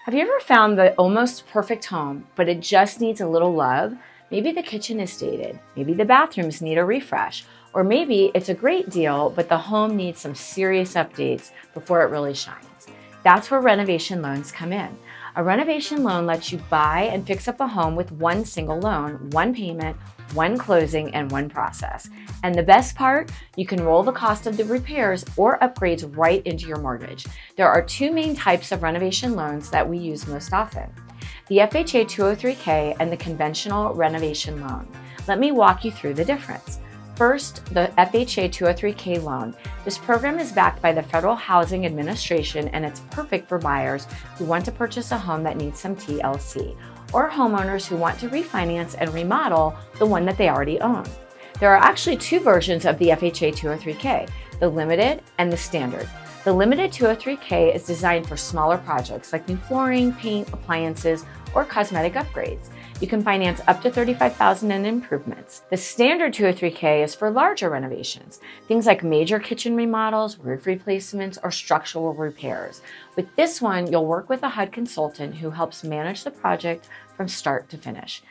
Have you ever found the almost perfect home, but it just needs a little love? Maybe the kitchen is dated, maybe the bathrooms need a refresh, or maybe it's a great deal, but the home needs some serious updates before it really shines. That's where renovation loans come in. A renovation loan lets you buy and fix up a home with one single loan, one payment, one closing, and one process. And the best part, you can roll the cost of the repairs or upgrades right into your mortgage. There are two main types of renovation loans that we use most often: the FHA 203K and the conventional renovation loan. Let me walk you through the difference. First, the FHA 203K loan. This program is backed by the Federal Housing Administration, and it's perfect for buyers who want to purchase a home that needs some TLC, or homeowners who want to refinance and remodel the one that they already own. There are actually two versions of the FHA 203K, the limited and the standard. The limited 203K is designed for smaller projects like new flooring, paint, appliances, or cosmetic upgrades. You can finance up to $35,000 in improvements. The standard 203K is for larger renovations, things like major kitchen remodels, roof replacements, or structural repairs. With this one, you'll work with a HUD consultant who helps manage the project from start to finish.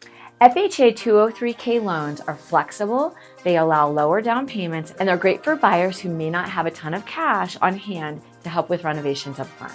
FHA 203K loans are flexible, they allow lower down payments, and they're great for buyers who may not have a ton of cash on hand to help with renovations up front.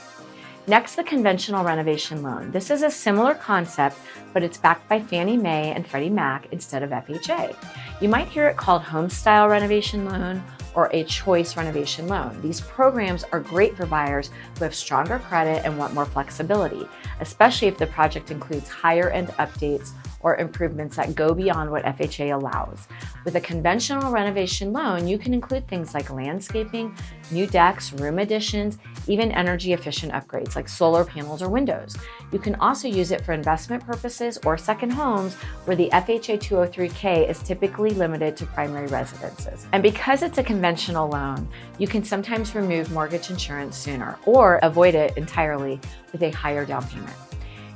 Next, the conventional renovation loan. This is a similar concept, but it's backed by Fannie Mae and Freddie Mac instead of FHA. You might hear it called home style renovation loan or a choice renovation loan. These programs are great for buyers who have stronger credit and want more flexibility, especially if the project includes higher end updates or improvements that go beyond what FHA allows. With a conventional renovation loan, you can include things like landscaping, new decks, room additions, even energy efficient upgrades like solar panels or windows. You can also use it for investment purposes or second homes, where the FHA 203K is typically limited to primary residences. And because it's a conventional loan, you can sometimes remove mortgage insurance sooner or avoid it entirely with a higher down payment.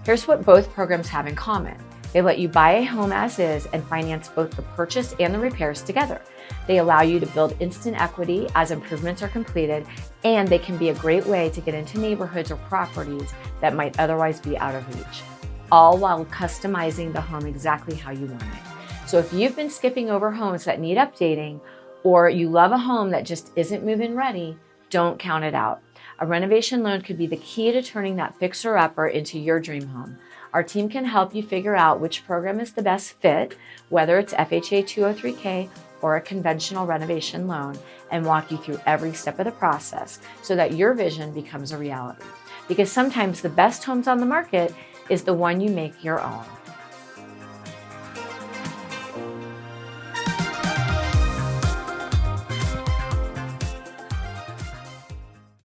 Here's what both programs have in common. They let you buy a home as is and finance both the purchase and the repairs together. They allow you to build instant equity as improvements are completed, and they can be a great way to get into neighborhoods or properties that might otherwise be out of reach, all while customizing the home exactly how you want it. So if you've been skipping over homes that need updating, or you love a home that just isn't move-in ready, don't count it out. A renovation loan could be the key to turning that fixer-upper into your dream home. Our team can help you figure out which program is the best fit, whether it's FHA 203K or a conventional renovation loan, and walk you through every step of the process so that your vision becomes a reality. Because sometimes the best homes on the market is the one you make your own.